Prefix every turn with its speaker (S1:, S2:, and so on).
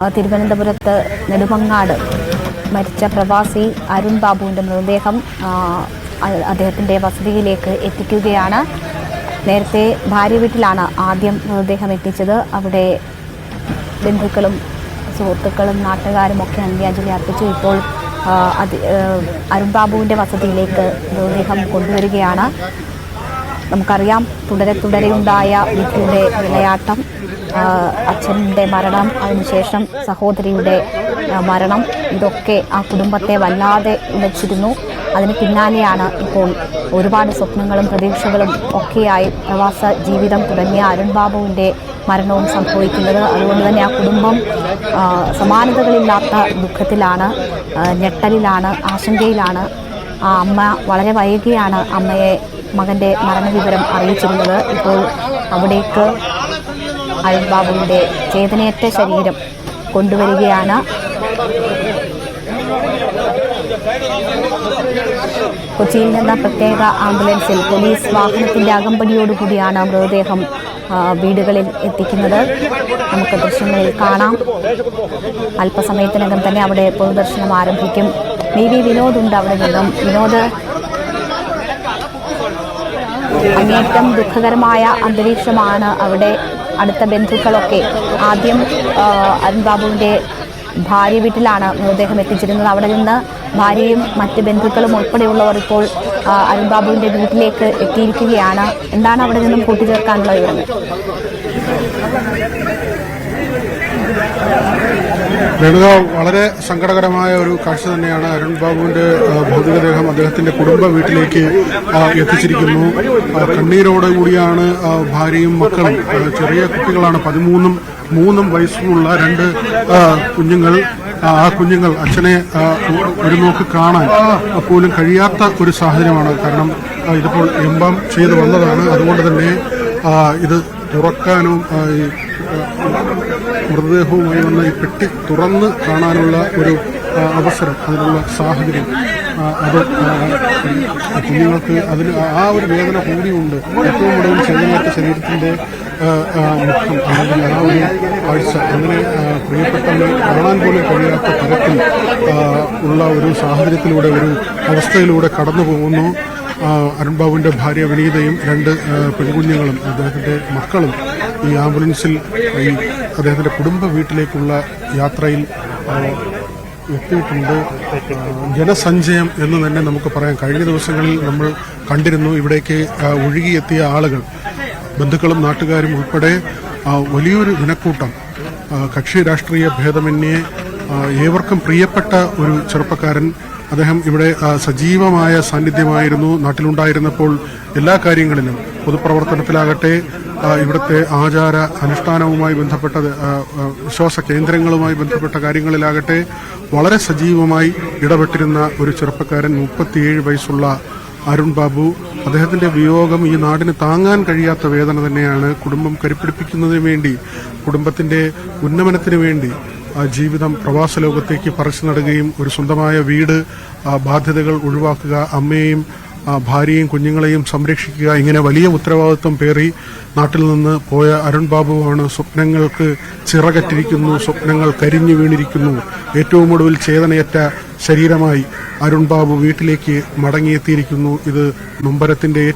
S1: തിരുവനന്തപുരത്ത് നെടുമങ്ങാട് മരിച്ച പ്രവാസി അരുൺ ബാബുവിൻ്റെ മൃതദേഹം അദ്ദേഹത്തിൻ്റെ വസതിയിലേക്ക് എത്തിക്കുകയാണ്. നേരത്തെ ഭാര്യ വീട്ടിലാണ് ആദ്യം മൃതദേഹം എത്തിച്ചത്. അവിടെ ബന്ധുക്കളും സുഹൃത്തുക്കളും നാട്ടുകാരും ഒക്കെ അന്ത്യാഞ്ജലി അർപ്പിച്ചു. ഇപ്പോൾ അരുൺ ബാബുവിൻ്റെ വസതിയിലേക്ക് മൃതദേഹം കൊണ്ടുവരികയാണ്. നമുക്കറിയാം, തുടരെയുണ്ടായ വിധിയുടെ വിളയാട്ടം, അച്ഛൻ്റെ മരണം, അതിനുശേഷം സഹോദരിയുടെ മരണം, ഇതൊക്കെ ആ കുടുംബത്തെ വല്ലാതെ ഉലച്ചിരുന്നു. അതിന് പിന്നാലെയാണ് ഇപ്പോൾ ഒരുപാട് സ്വപ്നങ്ങളും പ്രതീക്ഷകളും ഒക്കെയായി പ്രവാസ ജീവിതം തുടങ്ങിയ അരുൺ ബാബുവിൻ്റെ മരണവും സംഭവിക്കുന്നത്. അതുകൊണ്ട് തന്നെ ആ കുടുംബം സമാനതകളില്ലാത്ത ദുഃഖത്തിലാണ്, ഞെട്ടലിലാണ്, ആശങ്കയിലാണ്. ആ അമ്മ വളരെ വൈകിയാണ് അമ്മയെ മകൻ്റെ മരണവിവരം അറിയിച്ചിരുന്നത്. ഇപ്പോൾ അവിടേക്ക് അരുൺ ബാബുവിൻ്റെ ചേതനയറ്റ ശരീരം കൊണ്ടുവരികയാണ്. കൊച്ചിയിൽ നിന്ന് പ്രത്യേക ആംബുലൻസിൽ പോലീസ് വാഹനത്തിൻ്റെ അകമ്പടിയോടുകൂടിയാണ് മൃതദേഹം വീടുകളിൽ എത്തിക്കുന്നത്. നമുക്ക് ദൃശ്യങ്ങളിൽ കാണാം. അല്പസമയത്തിനകം തന്നെ അവിടെ പൊതുദർശനം ആരംഭിക്കും. വിനോദ് ഉണ്ട് അവിടെ നിന്നും. വിനോദ്, അങ്ങേറ്റം ദുഃഖകരമായ അന്തരീക്ഷമാണ് അവിടെ. അടുത്ത ബന്ധുക്കളൊക്കെ ആദ്യം അരുൺ ബാബുവിൻ്റെ ഭാര്യ വീട്ടിലാണ് മൃതദേഹം എത്തിച്ചിരുന്നത്. അവിടെ നിന്ന് ഭാര്യയും മറ്റ് ബന്ധുക്കളും ഉൾപ്പെടെയുള്ളവർ ഇപ്പോൾ അരുൺ ബാബുവിൻ്റെ വീട്ടിലേക്ക് എത്തിയിരിക്കുകയാണ്. എന്താണ് അവിടെ നിന്നും കൂട്ടിച്ചേർക്കാനുള്ള വിവരങ്ങൾ?
S2: ലളിത, വളരെ സങ്കടകരമായ ഒരു കാഴ്ച തന്നെയാണ്. അരുൺ ബാബുവിന്റെ ഭൗതികദേഹം അദ്ദേഹത്തിന്റെ കുടുംബ വീട്ടിലേക്ക് എത്തിച്ചിരിക്കുന്നു. കണ്ണീരോടുകൂടിയാണ് ഭാര്യയും മക്കളും, ചെറിയ കുട്ടികളാണ്, 13ഉം 3ഉം വയസ്സുമുള്ള 2 കുഞ്ഞുങ്ങൾ. ആ കുഞ്ഞുങ്ങൾ അച്ഛനെ ഒരു നോക്ക് കാണാൻ പോലും കഴിയാത്ത ഒരു സാഹചര്യമാണ്. കാരണം ഇതിപ്പോൾ എംബാം ചെയ്ത് വന്നതാണ്. അതുകൊണ്ട് തന്നെ ഇത് തുറക്കാനും മൃതദേഹവുമായി വന്ന ഈ പെട്ടി തുറന്ന് കാണാനുള്ള ഒരു അവസരം, അതിനുള്ള സാഹചര്യം, അത് കുഞ്ഞുങ്ങൾക്ക് അതിന് ആ ഒരു വേദന കൂടിയുണ്ട്. ഏറ്റവും കൂടുതൽ ചെറുതായിട്ട് ശരീരത്തിൻ്റെ മുഖം, അല്ലെങ്കിൽ ആ ഒരു കാഴ്ച, അങ്ങനെ പ്രിയപ്പെട്ടവരെ കാണാൻ പോലും കഴിയാത്ത തരത്തിൽ ഉള്ള ഒരു സാഹചര്യത്തിലൂടെ, ഒരു അവസ്ഥയിലൂടെ കടന്നു പോകുന്നു അരുൺ ബാബുവിൻ്റെ ഭാര്യ വിനീതയും 2 പെൺകുഞ്ഞുങ്ങളും അദ്ദേഹത്തിൻ്റെ മക്കളും ഈ ആംബുലൻസിൽ ഈ അദ്ദേഹത്തിൻ്റെ കുടുംബ വീട്ടിലേക്കുള്ള യാത്രയിൽ എത്തിയിട്ടുണ്ട്. ജനസഞ്ചയം എന്ന് തന്നെ നമുക്ക് പറയാം. കഴിഞ്ഞ ദിവസങ്ങളിൽ നമ്മൾ കണ്ടിരുന്നു, ഇവിടേക്ക് ഒഴുകിയെത്തിയ ആളുകൾ, ബന്ധുക്കളും നാട്ടുകാരും ഉൾപ്പെടെ വലിയൊരു ജനക്കൂട്ടം. കക്ഷി രാഷ്ട്രീയ ഭേദമന്യേ ഏവർക്കും പ്രിയപ്പെട്ട ഒരു ചെറുപ്പക്കാരൻ. അദ്ദേഹം ഇവിടെ സജീവമായ സാന്നിധ്യമായിരുന്നു. നാട്ടിലുണ്ടായിരുന്നപ്പോൾ എല്ലാ കാര്യങ്ങളിലും, പൊതുപ്രവർത്തനത്തിലാകട്ടെ, ഇവിടുത്തെ ആചാര അനുഷ്ഠാനവുമായി ബന്ധപ്പെട്ട വിശ്വാസ കേന്ദ്രങ്ങളുമായി ബന്ധപ്പെട്ട കാര്യങ്ങളിലാകട്ടെ വളരെ സജീവമായി ഇടപെട്ടിരുന്ന ഒരു ചെറുപ്പക്കാരൻ. 37 വയസ്സുള്ള അരുൺ ബാബു. അദ്ദേഹത്തിന്റെ വിയോഗം ഈ നാടിന് താങ്ങാൻ കഴിയാത്ത വേദന തന്നെയാണ്. കുടുംബം കരുപ്പിടിപ്പിക്കുന്നതിന് വേണ്ടി, കുടുംബത്തിന്റെ ഉന്നമനത്തിന് വേണ്ടി ജീവിതം പ്രവാസ ലോകത്തേക്ക് പറിച്ചു നടുകയും ഒരു സ്വന്തമായ വീട്, ബാധ്യതകൾ ഒഴിവാക്കുക, അമ്മയെയും ഭാര്യയും കുഞ്ഞുങ്ങളെയും സംരക്ഷിക്കുക, ഇങ്ങനെ വലിയ ഉത്തരവാദിത്വം പേറി നാട്ടിൽ നിന്ന് പോയ അരുൺ ബാബുവാണ് സ്വപ്നങ്ങൾക്ക് ചിറകറ്റിരിക്കുന്നു, സ്വപ്നങ്ങൾ കരിഞ്ഞു വീണിരിക്കുന്നു. ഏറ്റവും ഒടുവിൽ ചേതനയറ്റ ശരീരമായി അരുൺ ബാബു വീട്ടിലേക്ക് മടങ്ങിയെത്തിയിരിക്കുന്നു. ഇത് നൊമ്പരത്തിന്റെ